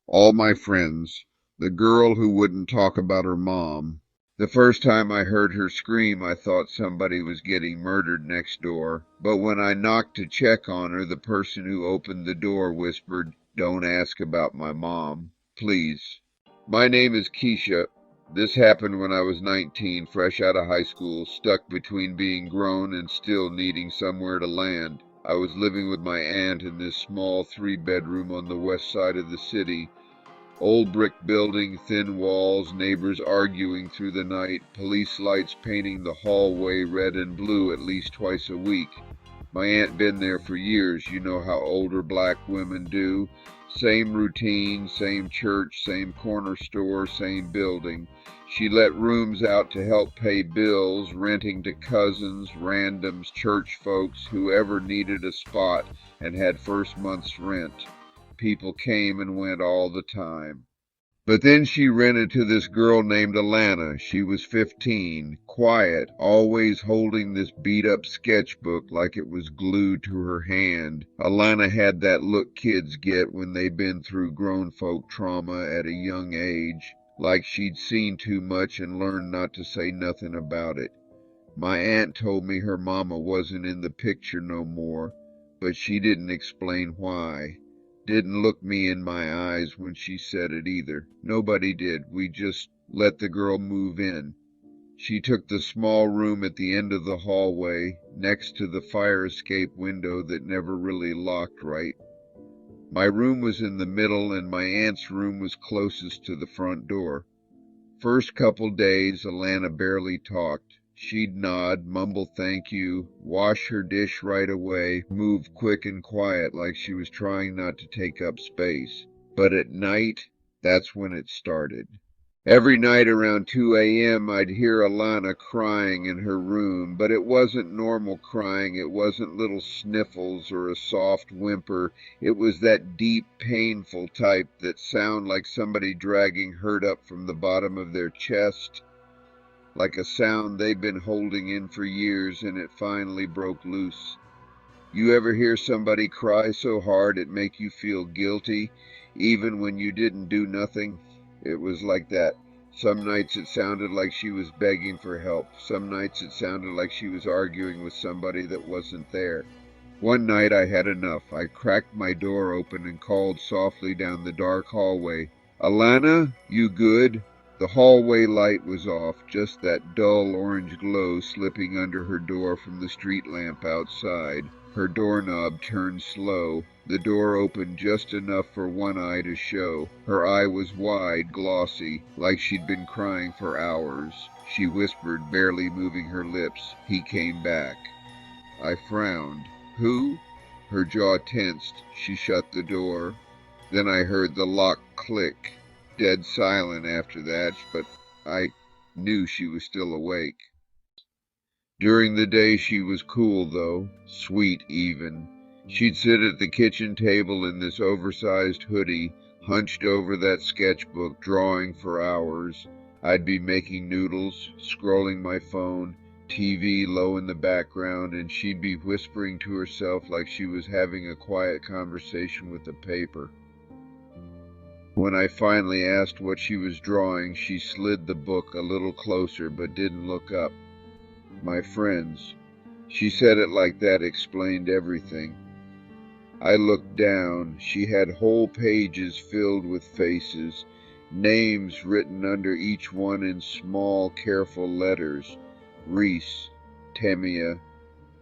All my friends. The girl who wouldn't talk about her mom. The first time I heard her scream, I thought somebody was getting murdered next door. But when I knocked to check on her, the person who opened the door whispered, "Don't ask about my mom, please." My name is Keisha. This happened when I was 19, fresh out of high school, stuck between being grown and still needing somewhere to land. I was living with my aunt in this small three-bedroom on the west side of the city. Old brick building, thin walls, neighbors arguing through the night, police lights painting the hallway red and blue at least twice a week. My aunt been there for years, you know how older black women do. Same routine, same church, same corner store, same building. She let rooms out to help pay bills, renting to cousins, randoms, church folks, whoever needed a spot and had first month's rent. People came and went all the time. But then she rented to this girl named Alana. She was 15, quiet, always holding this beat-up sketchbook like it was glued to her hand. Alana had that look kids get when they've been through grown folk trauma at a young age, like she'd seen too much and learned not to say nothing about it. My aunt told me her mama wasn't in the picture no more, but she didn't explain why. Didn't look me in my eyes when she said it either. Nobody did. We just let the girl move in. She took the small room at the end of the hallway, next to the fire escape window that never really locked right. My room was in the middle, and my aunt's room was closest to the front door. First couple days, Alana barely talked. She'd nod, mumble thank you, wash her dish right away, move quick and quiet like she was trying not to take up space. But at night, that's when it started. Every night around 2 a.m. I'd hear Alana crying in her room, but it wasn't normal crying, it wasn't little sniffles or a soft whimper, it was that deep, painful type that sound like somebody dragging hurt up from the bottom of their chest, like a sound they've been holding in for years and it finally broke loose. You ever hear somebody cry so hard it make you feel guilty, even when you didn't do nothing? It was like that. Some nights it sounded like she was begging for help. Some nights it sounded like she was arguing with somebody that wasn't there. One night I had enough. I cracked my door open and called softly down the dark hallway, "Alana, you good?" The hallway light was off, just that dull orange glow slipping under her door from the street lamp outside. Her doorknob turned slow. The door opened just enough for one eye to show. Her eye was wide, glossy, like she'd been crying for hours. She whispered, barely moving her lips, "He came back." I frowned. "Who?" Her jaw tensed. She shut the door. Then I heard the lock click. Dead silent after that, but I knew she was still awake. During the day she was cool, though, sweet even. She'd sit at the kitchen table in this oversized hoodie, hunched over that sketchbook, drawing for hours. I'd be making noodles, scrolling my phone, TV low in the background, and she'd be whispering to herself like she was having a quiet conversation with the paper. When I finally asked what she was drawing, she slid the book a little closer but didn't look up. My friends. She said it like that explained everything. I looked down. She had whole pages filled with faces, names written under each one in small, careful letters. Reese, Temia,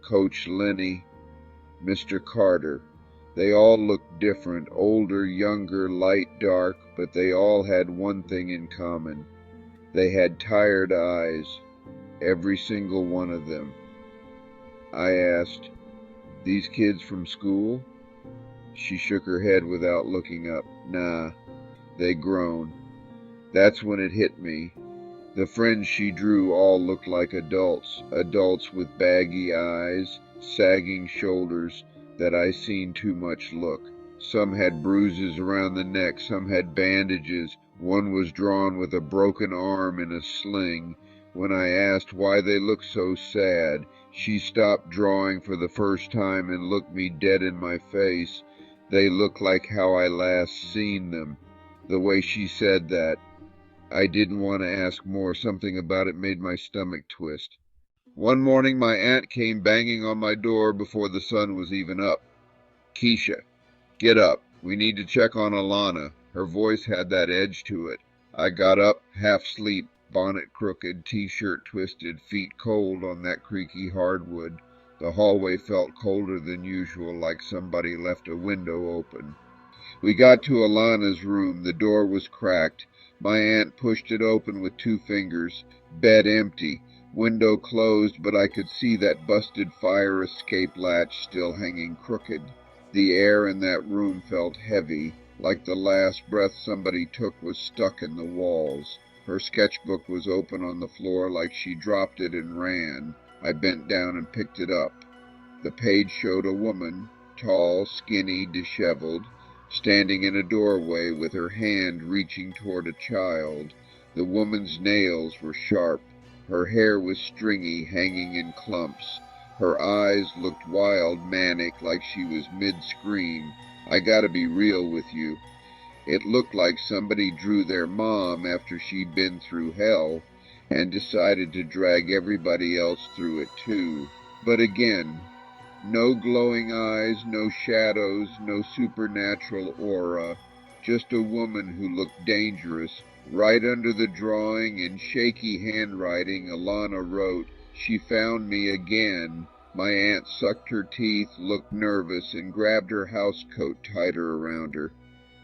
Coach Lenny, Mr. Carter. They all looked different, older, younger, light, dark, but they all had one thing in common. They had tired eyes, every single one of them. I asked, "These kids from school?" She shook her head without looking up. "Nah, they grown." That's when it hit me. The friends she drew all looked like adults, adults with baggy eyes, sagging shoulders that I seen too much look. Some had bruises around the neck, some had bandages, one was drawn with a broken arm in a sling. When I asked why they looked so sad, she stopped drawing for the first time and looked me dead in my face. They looked like how I last seen them. The way she said that, I didn't want to ask more. Something about it made my stomach twist. One morning my aunt came banging on my door before the sun was even up. "Keisha, get up. We need to check on Alana." Her voice had that edge to it. I got up, half asleep, bonnet crooked, t-shirt twisted, feet cold on that creaky hardwood. The hallway felt colder than usual, like somebody left a window open. We got to Alana's room. The door was cracked. My aunt pushed it open with 2 fingers. Bed empty. Window closed, but I could see that busted fire escape latch still hanging crooked. The air in that room felt heavy, like the last breath somebody took was stuck in the walls. Her sketchbook was open on the floor like she dropped it and ran. I bent down and picked it up. The page showed a woman, tall, skinny, disheveled, standing in a doorway with her hand reaching toward a child. The woman's nails were sharp. Her hair was stringy, hanging in clumps. Her eyes looked wild, manic, like she was mid-scream. I gotta be real with you. It looked like somebody drew their mom after she'd been through hell and decided to drag everybody else through it too. But again, no glowing eyes, no shadows, no supernatural aura, just a woman who looked dangerous. Right under the drawing, in shaky handwriting, Alana wrote, "She found me again." My aunt sucked her teeth, looked nervous, and grabbed her housecoat tighter around her.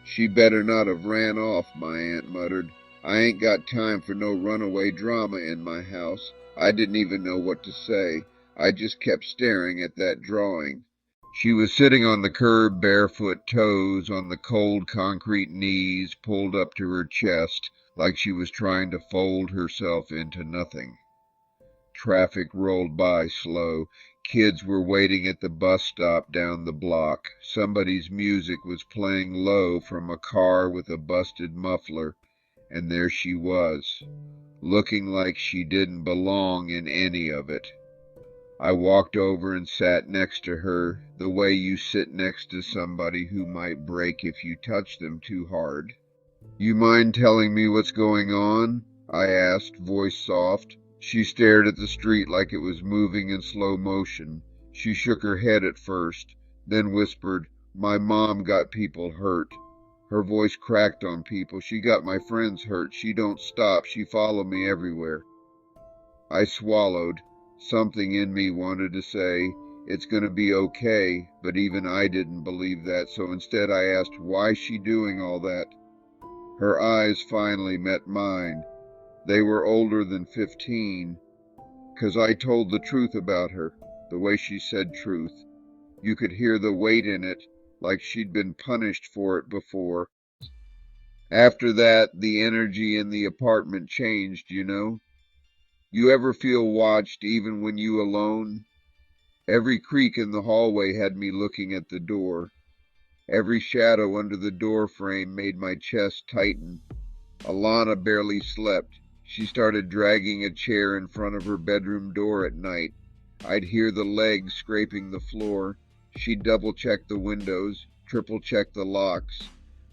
"She better not have ran off," my aunt muttered. "I ain't got time for no runaway drama in my house." I didn't even know what to say. I just kept staring at that drawing. She was sitting on the curb, barefoot toes on the cold concrete knees pulled up to her chest, like she was trying to fold herself into nothing. Traffic rolled by slow. Kids were waiting at the bus stop down the block. Somebody's music was playing low from a car with a busted muffler, and there she was, looking like she didn't belong in any of it. I walked over and sat next to her, the way you sit next to somebody who might break if you touch them too hard. "You mind telling me what's going on?" I asked, voice soft. She stared at the street like it was moving in slow motion. She shook her head at first, then whispered, "My mom got people hurt." Her voice cracked on people. "She got my friends hurt. She don't stop. She follow me everywhere." I swallowed. Something in me wanted to say, "It's going to be okay," but even I didn't believe that, so instead I asked, "Why's she doing all that?" Her eyes finally met mine. They were older than 15, 'cause I told the truth about her, the way she said truth. You could hear the weight in it, like she'd been punished for it before. After that, the energy in the apartment changed, you know? You ever feel watched even when you alone? Every creak in the hallway had me looking at the door. Every shadow under the door frame made my chest tighten. Alana barely slept. She started dragging a chair in front of her bedroom door at night. I'd hear the legs scraping the floor. She'd double-check the windows, triple-check the locks.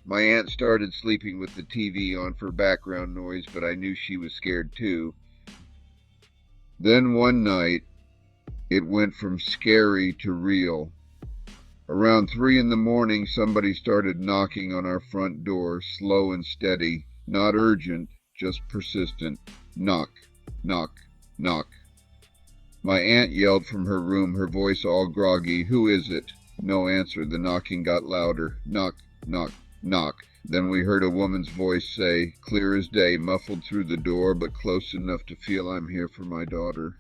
My aunt started sleeping with the TV on for background noise, but I knew she was scared too. Then one night, it went from scary to real. Around 3 in the morning, somebody started knocking on our front door, slow and steady, not urgent, just persistent. Knock, knock, knock. My aunt yelled from her room, her voice all groggy, "Who is it?" No answer. The knocking got louder. Knock, knock, knock. Then we heard a woman's voice say, clear as day, muffled through the door, but close enough to feel I'm here for my daughter.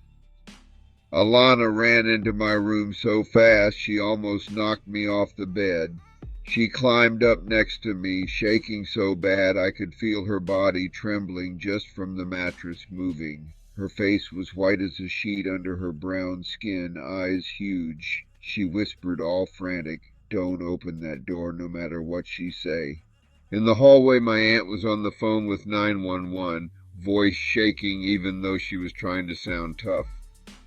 Alana ran into my room so fast she almost knocked me off the bed. She climbed up next to me, shaking so bad I could feel her body trembling just from the mattress moving. Her face was white as a sheet under her brown skin, eyes huge. She whispered, all frantic, "Don't open that door no matter what she say." In the hallway my aunt was on the phone with 911, voice shaking even though she was trying to sound tough.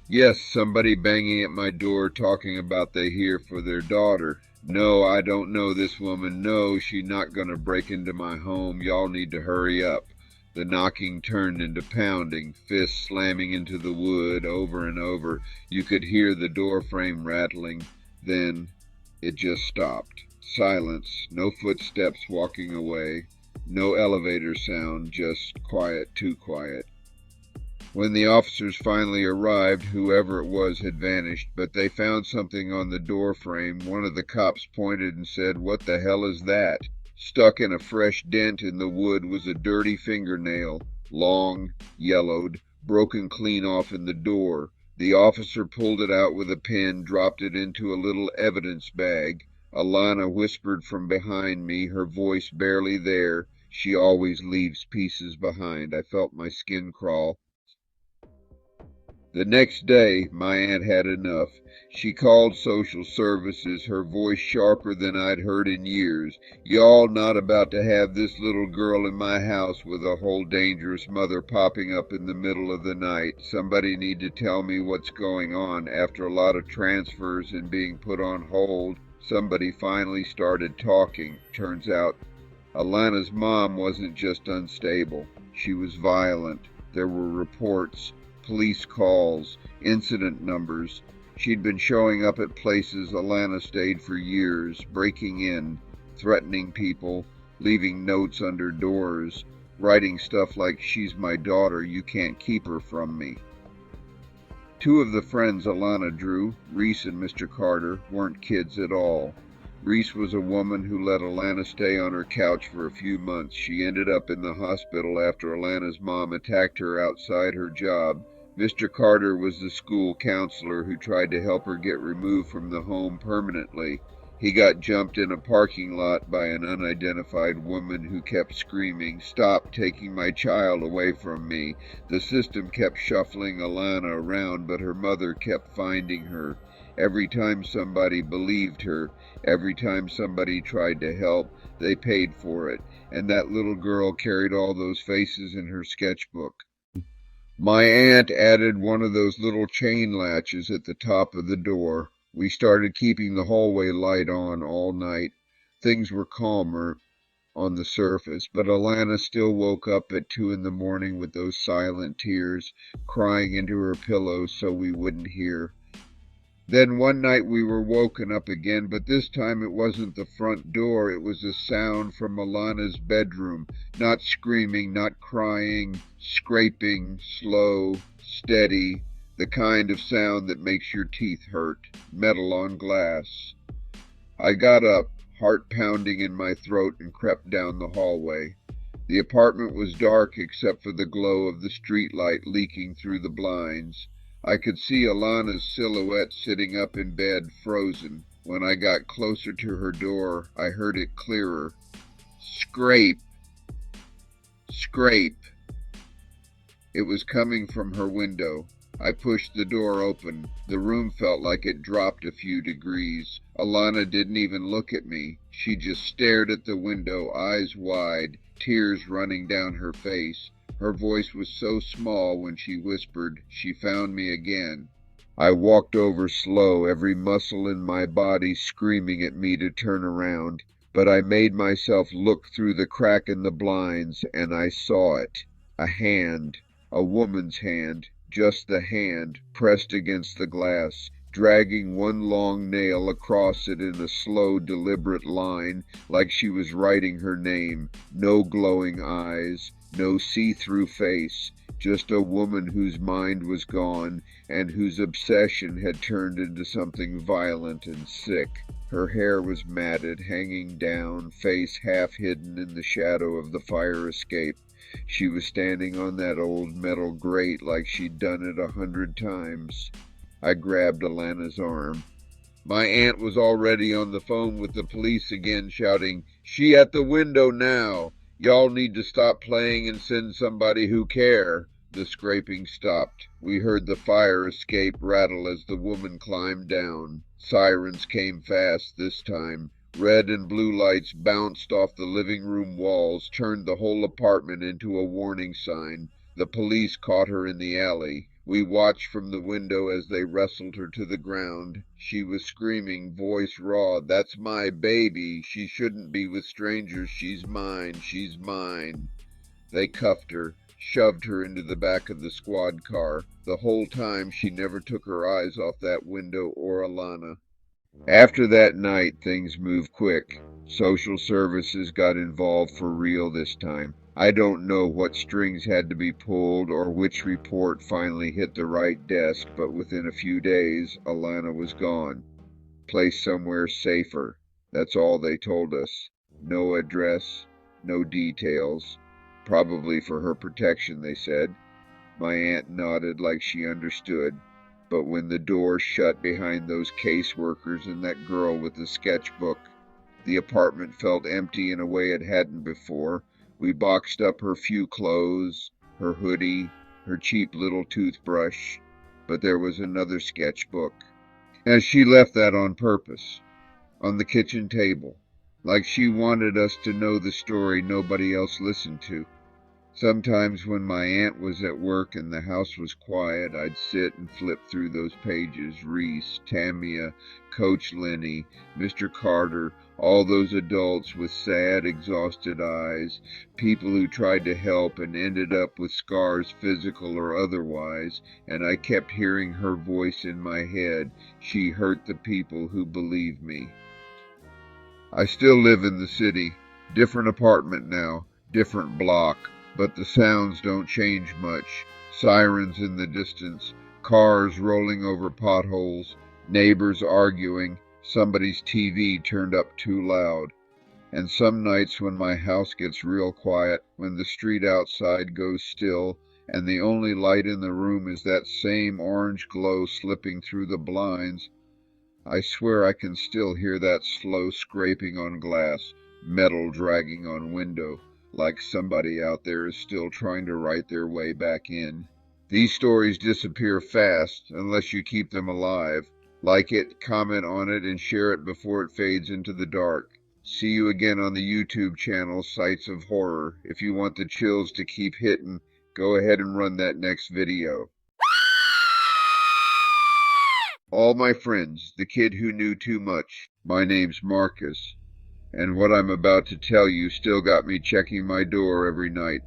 "Yes, somebody banging at my door talking about they here for their daughter." No, I don't know this woman. No, she's not gonna break into my home. Y'all need to hurry up. The knocking turned into pounding, fists slamming into the wood over and over. You could hear the door frame rattling. Then it just stopped. Silence, no footsteps walking away, no elevator sound, just quiet, too quiet. When the officers finally arrived, whoever it was had vanished, but they found something on the door frame. One of the cops pointed and said, "What the hell is that?" Stuck in a fresh dent in the wood was a dirty fingernail, long, yellowed, broken clean off in the door. The officer pulled it out with a pin, dropped it into a little evidence bag. Alana whispered from behind me, her voice barely there. She always leaves pieces behind. I felt my skin crawl. The next day my aunt had enough. She called social services, her voice sharper than I'd heard in years. "Y'all not about to have this little girl in my house with a whole dangerous mother popping up in the middle of the night. Somebody need to tell me what's going on." After a lot of transfers and being put on hold, somebody finally started talking. Turns out Alana's mom wasn't just unstable. She was violent. There were reports, police calls, incident numbers. She'd been showing up at places Alana stayed for years, breaking in, threatening people, leaving notes under doors, writing stuff like, "She's my daughter, you can't keep her from me." Two of the friends Alana drew, Reese and Mr. Carter, weren't kids at all. Reese was a woman who let Alana stay on her couch for a few months. She ended up in the hospital after Alana's mom attacked her outside her job. Mr. Carter was the school counselor who tried to help her get removed from the home permanently. He got jumped in a parking lot by an unidentified woman who kept screaming, "Stop taking my child away from me." The system kept shuffling Alana around, but her mother kept finding her. Every time somebody believed her, every time somebody tried to help, they paid for it. And that little girl carried all those faces in her sketchbook. My aunt added one of those little chain latches at the top of the door. We started keeping the hallway light on all night. Things were calmer on the surface, but Alana still woke up at 2 in the morning with those silent tears, crying into her pillow so we wouldn't hear. Then one night we were woken up again, but this time it wasn't the front door. It was a sound from Alana's bedroom. Not screaming, not crying, scraping, slow, steady, the kind of sound that makes your teeth hurt. Metal on glass. I got up, heart pounding in my throat, and crept down the hallway. The apartment was dark except for the glow of the street light leaking through the blinds. I could see Alana's silhouette sitting up in bed, frozen. When I got closer to her door, I heard it clearer. Scrape! Scrape! It was coming from her window. I pushed the door open. The room felt like it dropped a few degrees. Alana didn't even look at me. She just stared at the window, eyes wide, tears running down her face. Her voice was so small when she whispered, "She found me again." I walked over slow, every muscle in my body screaming at me to turn around. But I made myself look through the crack in the blinds, and I saw it. A hand, a woman's hand, just the hand, pressed against the glass, dragging one long nail across it in a slow, deliberate line, like she was writing her name. No glowing eyes, no see-through face, just a woman whose mind was gone and whose obsession had turned into something violent and sick. Her hair was matted, hanging down, face half hidden in the shadow of the fire escape. She was standing on that old metal grate like she'd done it 100 times. I grabbed Alana's arm. My aunt was already on the phone with the police again, shouting, "She at the window now. Y'all need to stop playing and send somebody who care." The scraping stopped. We heard the fire escape rattle as the woman climbed down. Sirens came fast this time. Red and blue lights bounced off the living room walls, turned the whole apartment into a warning sign. The police caught her in the alley. We watched from the window as they wrestled her to the ground. She was screaming, voice raw, "That's my baby. She shouldn't be with strangers. She's mine. She's mine." They cuffed her, shoved her into the back of the squad car. The whole time she never took her eyes off that window or Alana. After that night, things moved quick. Social services got involved for real this time. I don't know what strings had to be pulled or which report finally hit the right desk, but within a few days, Alana was gone. Placed somewhere safer. That's all they told us. No address, no details. Probably for her protection, they said. My aunt nodded like she understood. But when the door shut behind those caseworkers and that girl with the sketchbook, the apartment felt empty in a way it hadn't before. We boxed up her few clothes, her hoodie, her cheap little toothbrush, but there was another sketchbook. And she left that on purpose, on the kitchen table, like she wanted us to know the story nobody else listened to. Sometimes when my aunt was at work and the house was quiet, I'd sit and flip through those pages. Reese, Tamia, Coach Lenny, Mr. Carter, all those adults with sad, exhausted eyes, people who tried to help and ended up with scars, physical or otherwise, and I kept hearing her voice in my head. She hurt the people who believe me. I still live in the city. Different apartment now, different block. But the sounds don't change much. Sirens in the distance, cars rolling over potholes, neighbors arguing, somebody's TV turned up too loud. And some nights when my house gets real quiet, when the street outside goes still, and the only light in the room is that same orange glow slipping through the blinds, I swear I can still hear that slow scraping on glass, metal dragging on window, like somebody out there is still trying to write their way back in. These stories disappear fast unless you keep them alive. Like it, comment on it, and share it before it fades into the dark. See you again on the YouTube channel, Sights of Horror. If you want the chills to keep hitting, go ahead and run that next video. All my friends, the kid who knew too much. My name's Marcus. And what I'm about to tell you still got me checking my door every night.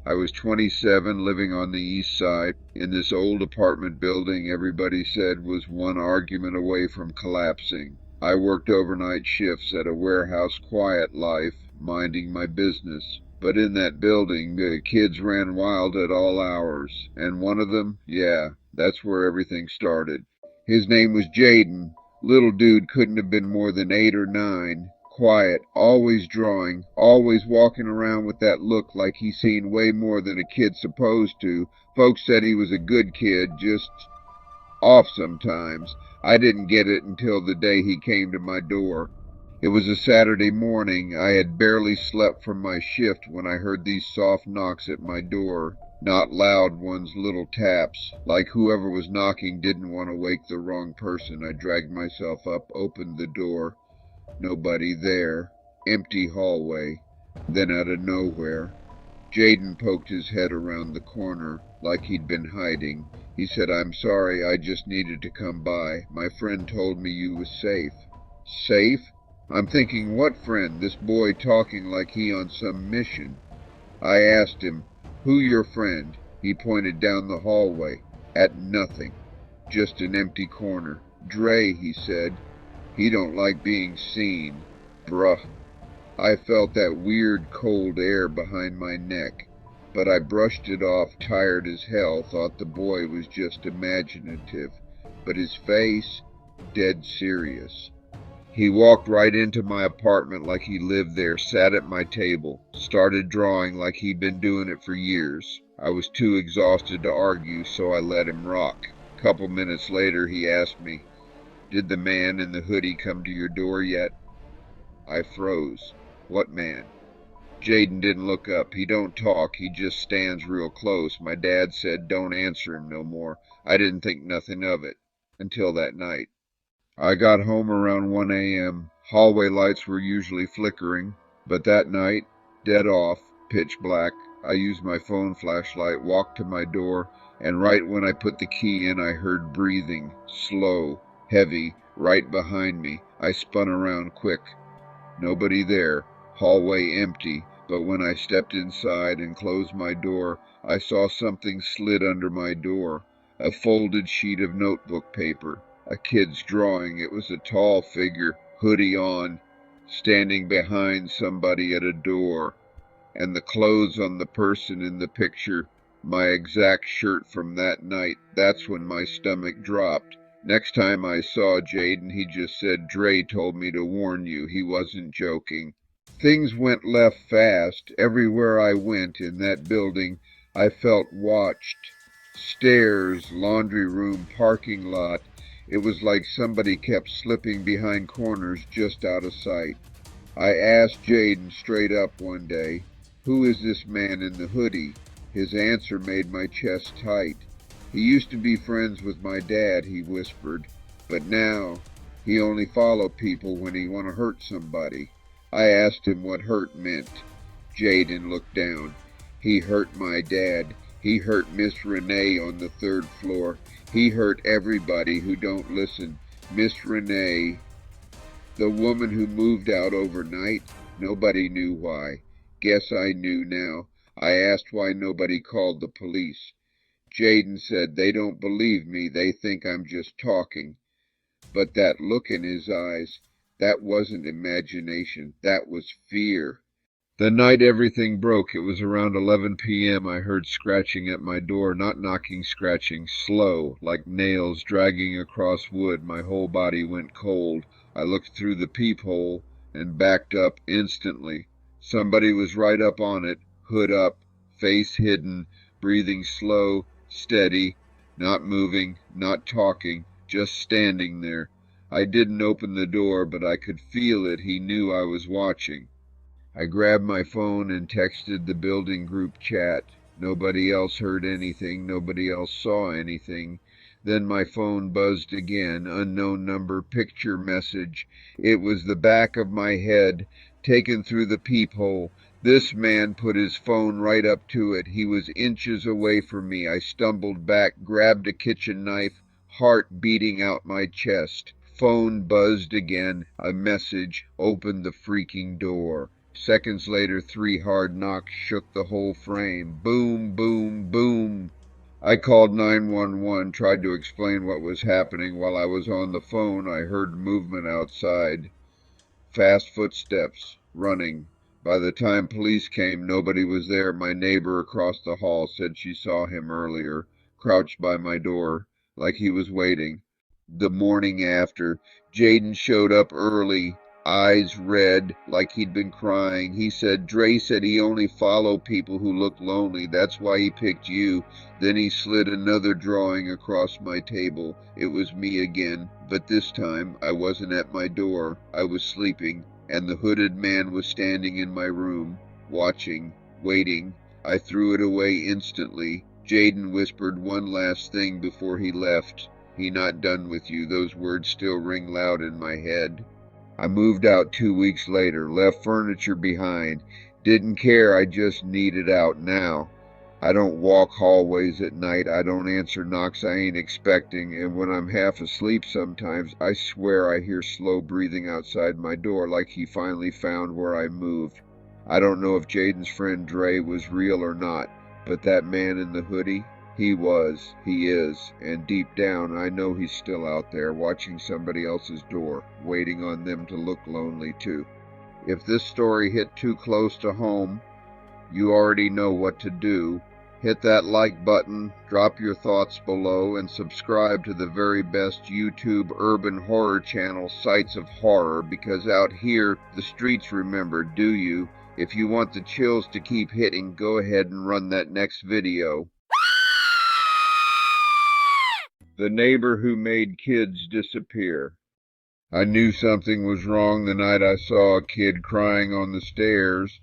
I was 27, living on the east side, in this old apartment building everybody said was one argument away from collapsing. I worked overnight shifts at a warehouse, quiet life, minding my business. But in that building, the kids ran wild at all hours, and one of them, yeah, that's where everything started. His name was Jaden. Little dude couldn't have been more than 8 or 9. Quiet, always drawing, always walking around with that look like he's seen way more than a kid's supposed to. Folks said he was a good kid, just off sometimes. I didn't get it until the day he came to my door. It was a Saturday morning. I had barely slept from my shift when I heard these soft knocks at my door. Not loud ones, little taps, like whoever was knocking didn't want to wake the wrong person. I dragged myself up, opened the door. Nobody there. Empty hallway. Then out of nowhere, Jaden poked his head around the corner like he'd been hiding. He said, "I'm sorry, I just needed to come by. My friend told me you was safe." Safe? I'm thinking, what friend? This boy talking like he on some mission. I asked him, "Who your friend?" He pointed down the hallway. At nothing. Just an empty corner. "Dre," he said. "He don't like being seen." Bruh. I felt that weird cold air behind my neck, but I brushed it off, tired as hell, thought the boy was just imaginative. But his face, dead serious. He walked right into my apartment like he lived there, sat at my table, started drawing like he'd been doing it for years. I was too exhausted to argue, so I let him rock. A couple minutes later, he asked me, "Did the man in the hoodie come to your door yet?" I froze. "What man?" Jaden didn't look up. He don't talk. He just stands real close. My dad said don't answer him no more. I didn't think nothing of it. Until that night. I got home around 1 a.m. Hallway lights were usually flickering, but that night, dead off, pitch black. I used my phone flashlight, walked to my door, and right when I put the key in, I heard breathing, slow, heavy, right behind me. I spun around quick. Nobody there, hallway empty, but when I stepped inside and closed my door, I saw something slid under my door. A folded sheet of notebook paper. A kid's drawing. It was a tall figure, hoodie on, standing behind somebody at a door. And the clothes on the person in the picture, my exact shirt from that night. That's when my stomach dropped. Next time I saw Jaden, he just said, "Dre told me to warn you." He wasn't joking. Things went left fast. Everywhere I went in that building, I felt watched. Stairs, laundry room, parking lot. It was like somebody kept slipping behind corners just out of sight. I asked Jaden straight up one day, "Who is this man in the hoodie?" His answer made my chest tight. "He used to be friends with my dad," he whispered, "but now he only follow people when he want to hurt somebody." I asked him what hurt meant. Jaden looked down. "He hurt my dad. He hurt Miss Renee on the third floor. He hurt everybody who don't listen. Miss Renee, the woman who moved out overnight, nobody knew why. Guess I knew now. I asked why nobody called the police. Jaden said they don't believe me. They think I'm just talking." But that look in his eyes, that wasn't imagination. That was fear. The night everything broke, it was around 11 p.m. I heard scratching at my door, not knocking, scratching, slow, like nails dragging across wood. My whole body went cold. I looked through the peephole and backed up instantly. Somebody was right up on it, hood up, face hidden, breathing slow, steady, not moving, not talking, just standing there. I didn't open the door, but I could feel it. He knew I was watching. I grabbed my phone and texted the building group chat. Nobody else heard anything. Nobody else saw anything. Then my phone buzzed again. Unknown number, picture message. It was the back of my head, taken through the peephole. This man put his phone right up to it. He was inches away from me. I stumbled back, grabbed a kitchen knife, heart beating out my chest. Phone buzzed again. A message. Opened the freaking door. Seconds later, 3 hard knocks shook the whole frame. Boom, boom, boom. I called 911, tried to explain what was happening. While I was on the phone, I heard movement outside. Fast footsteps, running. By the time police came, nobody was there. My neighbor across the hall said she saw him earlier, crouched by my door, like he was waiting. The morning after, Jaden showed up early, eyes red, like he'd been crying. He said, "Dre said he only followed people who look lonely. That's why he picked you." Then he slid another drawing across my table. It was me again, but this time I wasn't at my door. I was sleeping, and the hooded man was standing in my room, watching, waiting. I threw it away instantly. Jaden whispered one last thing before he left. "He not done with you." Those words still ring loud in my head. I moved out 2 weeks later, left furniture behind. Didn't care, I just needed out now. I don't walk hallways at night. I don't answer knocks I ain't expecting. And when I'm half asleep sometimes, I swear I hear slow breathing outside my door, like he finally found where I moved. I don't know if Jaden's friend Dre was real or not, but that man in the hoodie, he was, he is, and deep down I know he's still out there watching somebody else's door, waiting on them to look lonely too. If this story hit too close to home, you already know what to do. Hit that like button, drop your thoughts below, and subscribe to the very best YouTube urban horror channel, Sites of Horror, because out here, the streets remember, do you? If you want the chills to keep hitting, go ahead and run that next video. The neighbor who made kids disappear. I knew something was wrong the night I saw a kid crying on the stairs.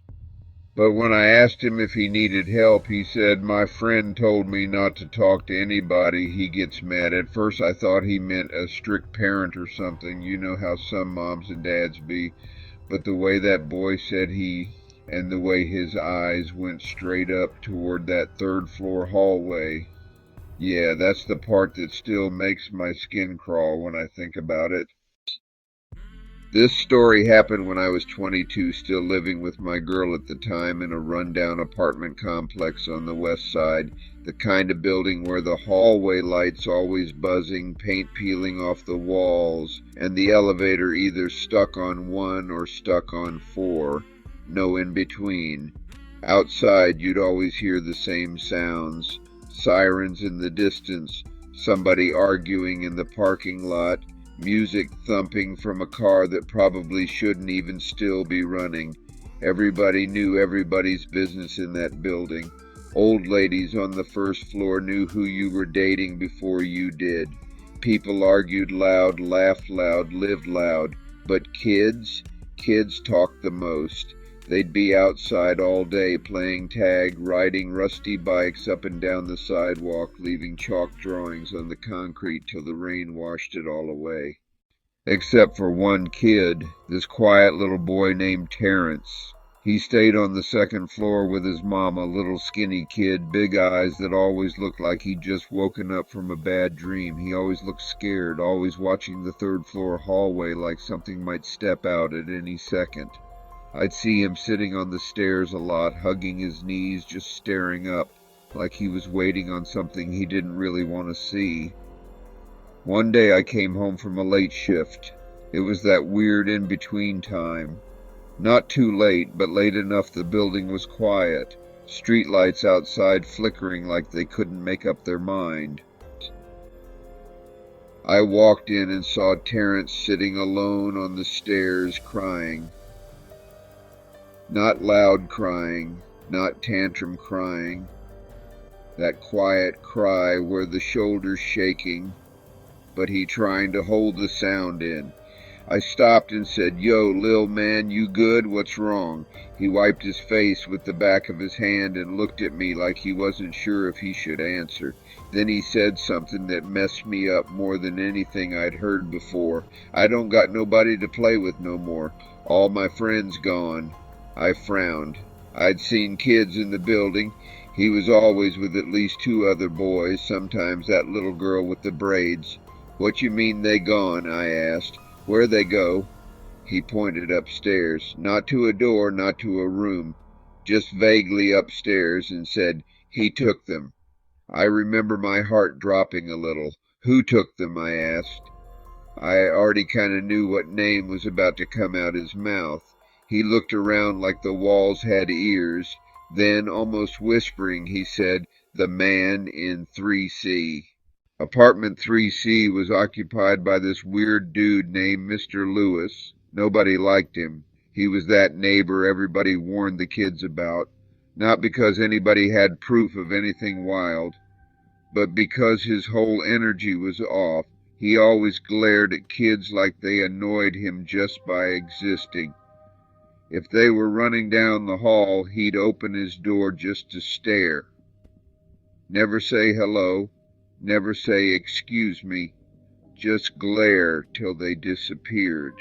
But when I asked him if he needed help, he said, "My friend told me not to talk to anybody. He gets mad." At first I thought he meant a strict parent or something. You know how some moms and dads be. But the way that boy said and the way his eyes went straight up toward that third floor hallway, Yeah, that's the part that still makes my skin crawl when I think about it. This story happened when I was 22, still living with my girl at the time in a rundown apartment complex on the west side, the kind of building where the hallway lights always buzzing, paint peeling off the walls, and the elevator either stuck on 1 or stuck on 4, no in between. Outside, you'd always hear the same sounds: sirens in the distance, somebody arguing in the parking lot, music thumping from a car that probably shouldn't even still be running. Everybody knew everybody's business in that building. Old ladies on the first floor knew who you were dating before you did. People argued loud, laughed loud, lived loud. But kids talked the most. They'd be outside all day playing tag, riding rusty bikes up and down the sidewalk, leaving chalk drawings on the concrete till the rain washed it all away. Except for one kid, this quiet little boy named Terrence. He stayed on the second floor with his mom, a little skinny kid, big eyes that always looked like he'd just woken up from a bad dream. He always looked scared, always watching the third floor hallway like something might step out at any second. I'd see him sitting on the stairs a lot, hugging his knees, just staring up, like he was waiting on something he didn't really want to see. One day I came home from a late shift. It was that weird in-between time. Not too late, but late enough the building was quiet, streetlights outside flickering like they couldn't make up their mind. I walked in and saw Terrence sitting alone on the stairs crying. Not loud crying, not tantrum crying. That quiet cry where the shoulders shaking, but he trying to hold the sound in. I stopped and said, "Yo, lil man, you good? What's wrong?" He wiped his face with the back of his hand and looked at me like he wasn't sure if he should answer. Then he said something that messed me up more than anything I'd heard before. "I don't got nobody to play with no more. All my friends gone." I frowned. I'd seen kids in the building. He was always with at least 2 other boys, sometimes that little girl with the braids. "What you mean they gone?" I asked. "Where they go?" He pointed upstairs, not to a door, not to a room, just vaguely upstairs, and said, "He took them." I remember my heart dropping a little. "Who took them?" I asked. I already kind of knew what name was about to come out his mouth. He looked around like the walls had ears. Then, almost whispering, he said, "The man in 3C." Apartment 3C was occupied by this weird dude named Mr. Lewis. Nobody liked him. He was that neighbor everybody warned the kids about. Not because anybody had proof of anything wild, but because his whole energy was off. He always glared at kids like they annoyed him just by existing. If they were running down the hall, he'd open his door just to stare. Never say hello, never say excuse me, just glare till they disappeared.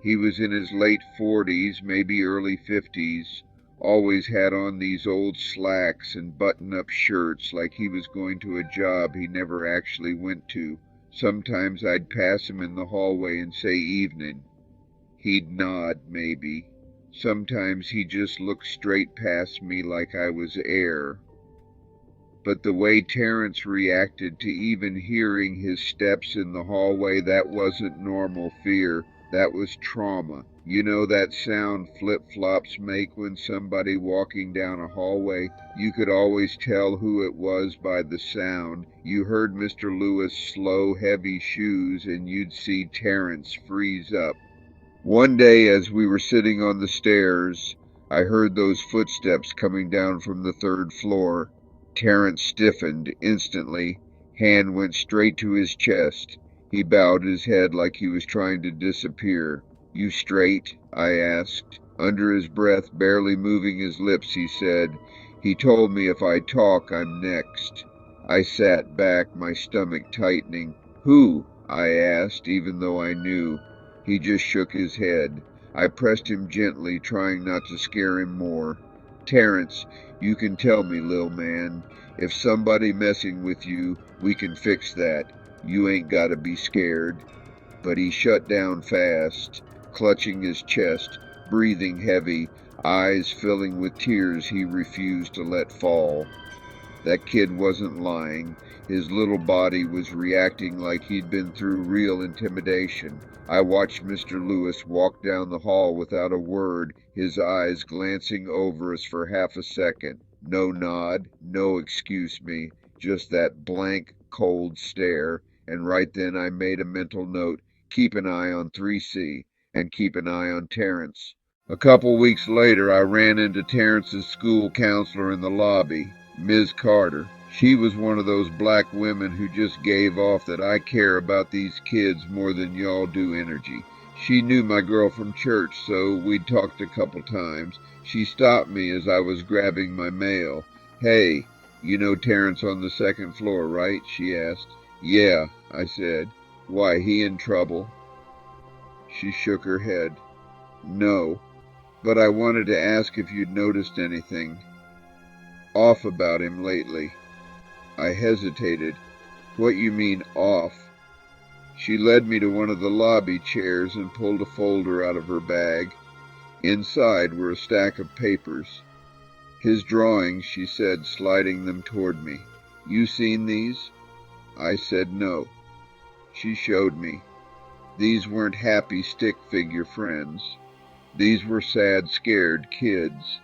He was in his late 40s, maybe early 50s, always had on these old slacks and button-up shirts like he was going to a job he never actually went to. Sometimes I'd pass him in the hallway and say evening. He'd nod, maybe. Sometimes he just looked straight past me like I was air. But the way Terrence reacted to even hearing his steps in the hallway, that wasn't normal fear. That was trauma. You know that sound flip-flops make when somebody walking down a hallway? You could always tell who it was by the sound. You heard Mr. Lewis' slow, heavy shoes, and you'd see Terrence freeze up. One day as we were sitting on the stairs, I heard those footsteps coming down from the third floor. Terrence stiffened instantly. Hand went straight to his chest. He bowed his head like he was trying to disappear. "You straight?" I asked. Under his breath, barely moving his lips, he said, "He told me if I talk, I'm next." I sat back, my stomach tightening. "Who?" I asked, even though I knew. He just shook his head. I pressed him gently, trying not to scare him more. Terrence, you can tell me, lil' man. If somebody messing with you, we can fix that. You ain't gotta be scared. But he shut down fast, clutching his chest, breathing heavy, eyes filling with tears he refused to let fall. That kid wasn't lying. His little body was reacting like he'd been through real intimidation. I watched Mr. Lewis walk down the hall without a word, his eyes glancing over us for half a second. No nod, no excuse me, just that blank, cold stare. And right then I made a mental note, keep an eye on 3C, and keep an eye on Terrence. A couple weeks later I ran into Terrence's school counselor in the lobby. Ms. Carter. She was one of those black women who just gave off that I care about these kids more than y'all do energy. She knew my girl from church, so we'd talked a couple times. She stopped me as I was grabbing my mail. Hey, you know Terrence on the second floor, right? She asked. Yeah, I said. Why, he in trouble? She shook her head. No, but I wanted to ask if you'd noticed anything off about him lately. I hesitated. What you mean, off? She led me to one of the lobby chairs and pulled a folder out of her bag. Inside were a stack of papers. His drawings, she said, sliding them toward me. You seen these? I said no. She showed me. These weren't happy stick figure friends. These were sad, scared kids.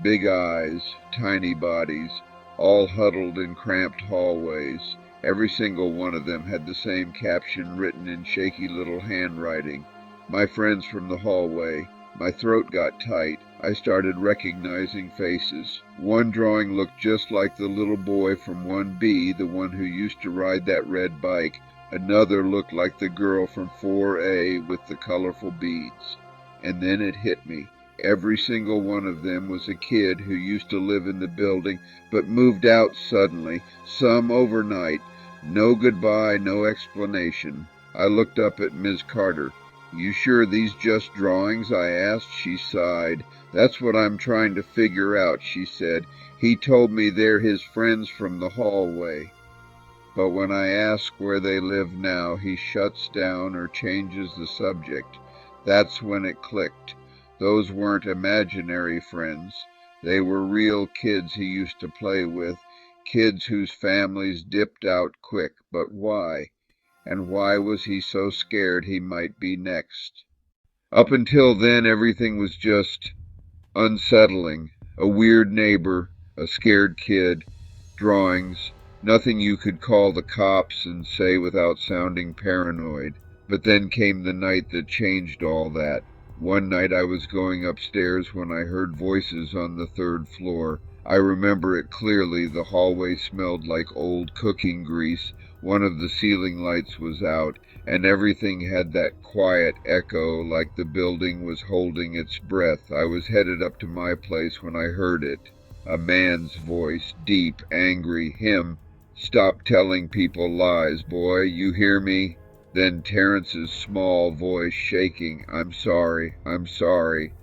Big eyes, tiny bodies, all huddled in cramped hallways. Every single one of them had the same caption written in shaky little handwriting. My friends from the hallway. My throat got tight. I started recognizing faces. One drawing looked just like the little boy from 1B, the one who used to ride that red bike. Another looked like the girl from 4A with the colorful beads. And then it hit me. Every single one of them was a kid who used to live in the building but moved out suddenly, some overnight. No goodbye, no explanation. I looked up at Ms. Carter. You sure these just drawings? I asked. She sighed. That's what I'm trying to figure out, she said. He told me they're his friends from the hallway. But when I ask where they live now, he shuts down or changes the subject. That's when it clicked. Those weren't imaginary friends. They were real kids he used to play with, kids whose families dipped out quick. But why? And why was he so scared he might be next? Up until then, everything was just unsettling. A weird neighbor, a scared kid, drawings, nothing you could call the cops and say without sounding paranoid. But then came the night that changed all that. One night I was going upstairs when I heard voices on the third floor. I remember it clearly. The hallway smelled like old cooking grease. One of the ceiling lights was out, and everything had that quiet echo like the building was holding its breath. I was headed up to my place when I heard it. A man's voice, deep, angry. Him. Stop telling people lies, boy. You hear me? Then Terrence's small voice shaking. I'm sorry.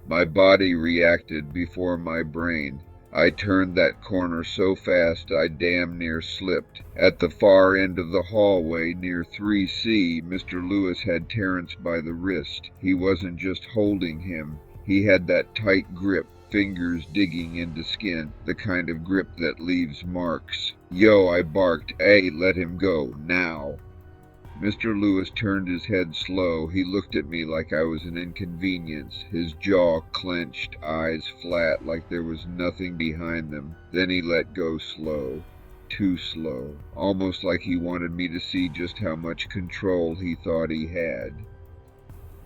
My body reacted before my brain. I turned that corner so fast I damn near slipped. At the far end of the hallway near 3C, Mr. Lewis had Terrence by the wrist. He wasn't just holding him. He had that tight grip, fingers digging into skin, the kind of grip that leaves marks. Yo, I barked. Hey, let him go, now. Mr. Lewis turned his head slow. He looked at me like I was an inconvenience, his jaw clenched, eyes flat like there was nothing behind them. Then he let go slow, too slow, almost like he wanted me to see just how much control he thought he had.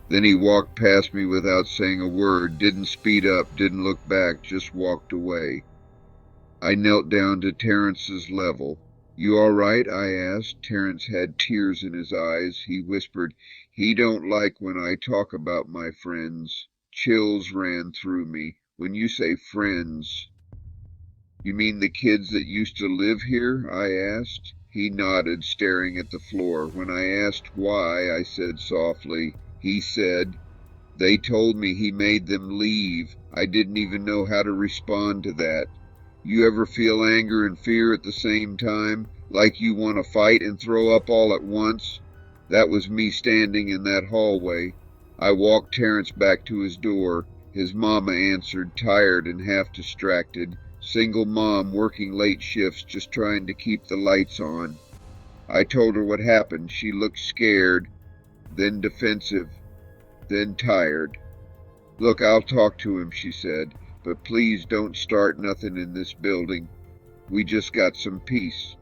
Then he walked past me without saying a word, didn't speed up, didn't look back, just walked away. I knelt down to Terrence's level. You all right? I asked. Terrence had tears in his eyes. He whispered, he don't like when I talk about my friends. Chills ran through me. When you say friends, you mean the kids that used to live here? I asked. He nodded, staring at the floor. When I asked why, I said softly, he said, They told me he made them leave. I didn't even know how to respond to that. You ever feel anger and fear at the same time, like you want to fight and throw up all at once? That was me standing in that hallway. I walked Terrence back to his door. His mama answered, tired and half distracted. Single mom working late shifts just trying to keep the lights on. I told her what happened. She looked scared, then defensive, then tired. Look, I'll talk to him, she said, but please don't start nothing in this building. We just got some peace.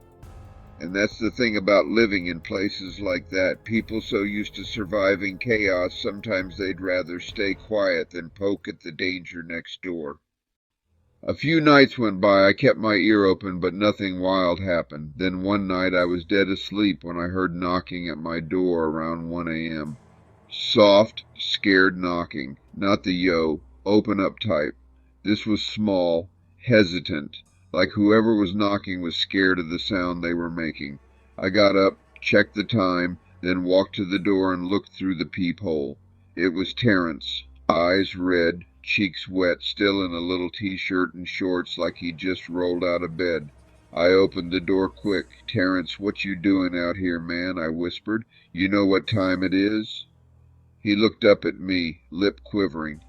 And that's the thing about living in places like that. People so used to surviving chaos, sometimes they'd rather stay quiet than poke at the danger next door. A few nights went by. I kept my ear open, but nothing wild happened. Then one night I was dead asleep when I heard knocking at my door around 1 a.m. Soft, scared knocking, not the open up type. This was small, hesitant, like whoever was knocking was scared of the sound they were making. I got up, checked the time, then walked to the door and looked through the peephole. It was Terrence, eyes red, cheeks wet, still in a little t-shirt and shorts like he'd just rolled out of bed. I opened the door quick. "Terrence, what you doing out here, man?" I whispered. "You know what time it is?" He looked up at me, lip quivering.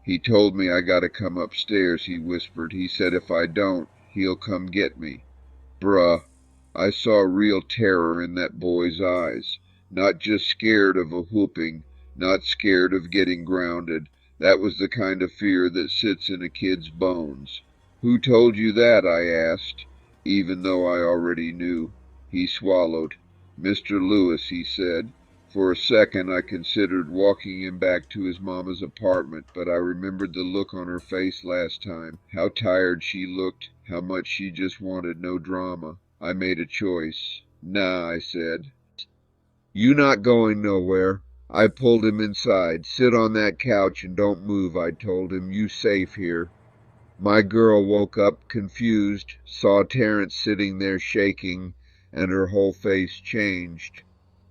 "He told me I gotta come upstairs," he whispered. "He said if I don't, he'll come get me." Bruh, I saw real terror in that boy's eyes. Not just scared of a whooping, not scared of getting grounded. That was the kind of fear that sits in a kid's bones. "Who told you that?" I asked, even though I already knew. He swallowed. "Mr. Lewis," he said. For a second I considered walking him back to his mama's apartment, but I remembered the look on her face last time, how tired she looked, how much she just wanted no drama. I made a choice. "Nah," I said. "You not going nowhere." I pulled him inside. "Sit on that couch and don't move," I told him. "You safe here." My girl woke up confused, saw Terrence sitting there shaking, and her whole face changed.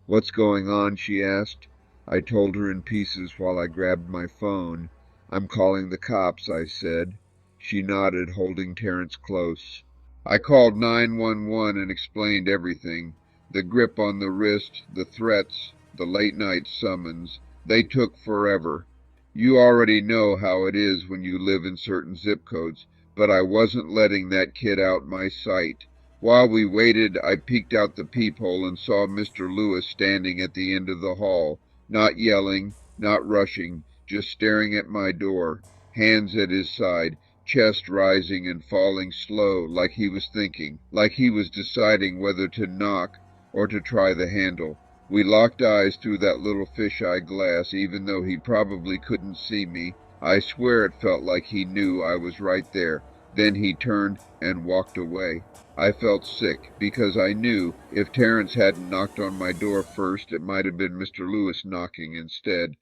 "What's going on?" she asked. I told her in pieces while I grabbed my phone. "I'm calling the cops," I said. She nodded, holding Terrence close. I called 911 and explained everything. The grip on the wrist, the threats, the late-night summons. They took forever. You already know how it is when you live in certain zip codes, but I wasn't letting that kid out my sight. While we waited, I peeked out the peephole and saw Mr. Lewis standing at the end of the hall, not yelling, not rushing, just staring at my door, hands at his side, chest rising and falling slow, like he was thinking, like he was deciding whether to knock or to try the handle. We locked eyes through that little fisheye glass, even though he probably couldn't see me. I swear it felt like he knew I was right there. Then he turned and walked away. I felt sick, because I knew if Terrence hadn't knocked on my door first, it might have been Mr. Lewis knocking instead.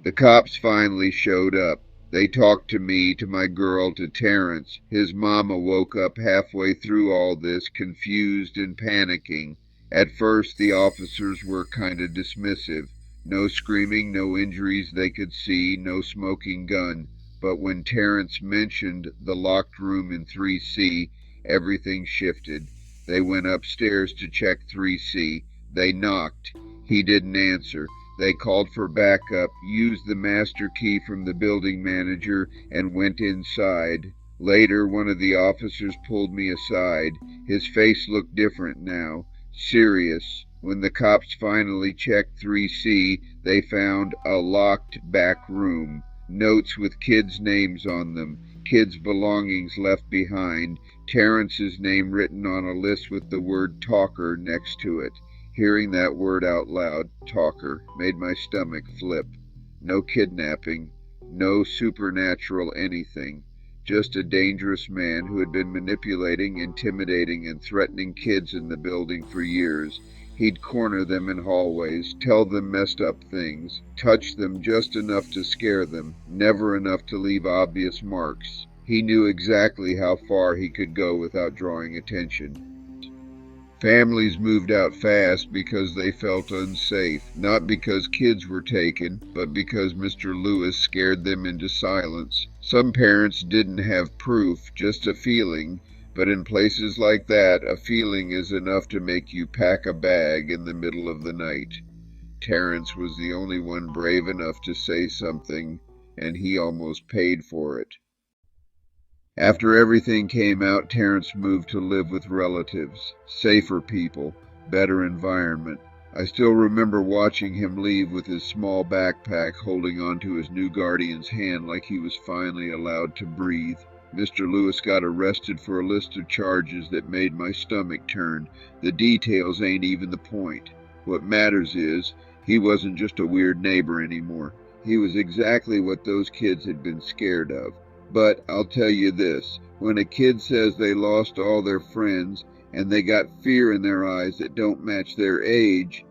The cops finally showed up. They talked to me, to my girl, to Terrence. His mama woke up halfway through all this, confused and panicking. At first, the officers were kinda dismissive. No screaming, no injuries they could see, no smoking gun. But when Terrence mentioned the locked room in 3C, everything shifted. They went upstairs to check 3C. They knocked. He didn't answer. They called for backup, used the master key from the building manager, and went inside. Later, one of the officers pulled me aside. His face looked different now, serious. When the cops finally checked 3C, they found a locked back room. Notes with kids' names on them, kids' belongings left behind, Terrence's name written on a list with the word talker next to it. Hearing that word out loud, talker, made my stomach flip. No kidnapping, no supernatural anything. Just a dangerous man who had been manipulating, intimidating, and threatening kids in the building for years. He'd corner them in hallways, tell them messed up things, touch them just enough to scare them, never enough to leave obvious marks. He knew exactly how far he could go without drawing attention. Families moved out fast because they felt unsafe, not because kids were taken, but because Mr. Lewis scared them into silence. Some parents didn't have proof, just a feeling, but in places like that, a feeling is enough to make you pack a bag in the middle of the night. Terrence was the only one brave enough to say something, and he almost paid for it. After everything came out, Terrence moved to live with relatives, safer people, better environment. I still remember watching him leave with his small backpack, holding onto his new guardian's hand like he was finally allowed to breathe. Mr. Lewis got arrested for a list of charges that made my stomach turn. The details ain't even the point. What matters is, he wasn't just a weird neighbor anymore. He was exactly what those kids had been scared of. But I'll tell you this, when a kid says they lost all their friends and they got fear in their eyes that don't match their age,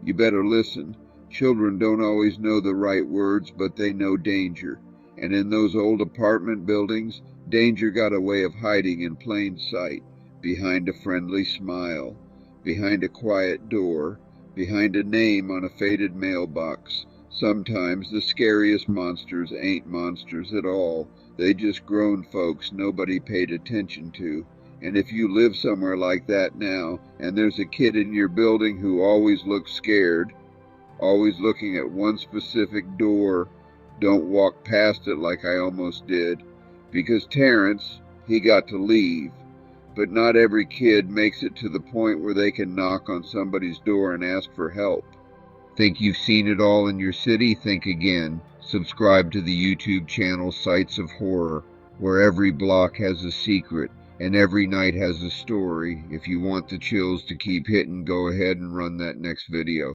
you better listen. Children don't always know the right words, but they know danger. And in those old apartment buildings, danger got a way of hiding in plain sight, behind a friendly smile, behind a quiet door, behind a name on a faded mailbox. Sometimes the scariest monsters ain't monsters at all. They just grown folks nobody paid attention to. And if you live somewhere like that now, and there's a kid in your building who always looks scared, always looking at one specific door, don't walk past it like I almost did. Because Terrence, he got to leave. But not every kid makes it to the point where they can knock on somebody's door and ask for help. Think you've seen it all in your city? Think again. Subscribe to the YouTube channel Sights of Horror, where every block has a secret and every night has a story. If you want the chills to keep hitting, go ahead and run that next video.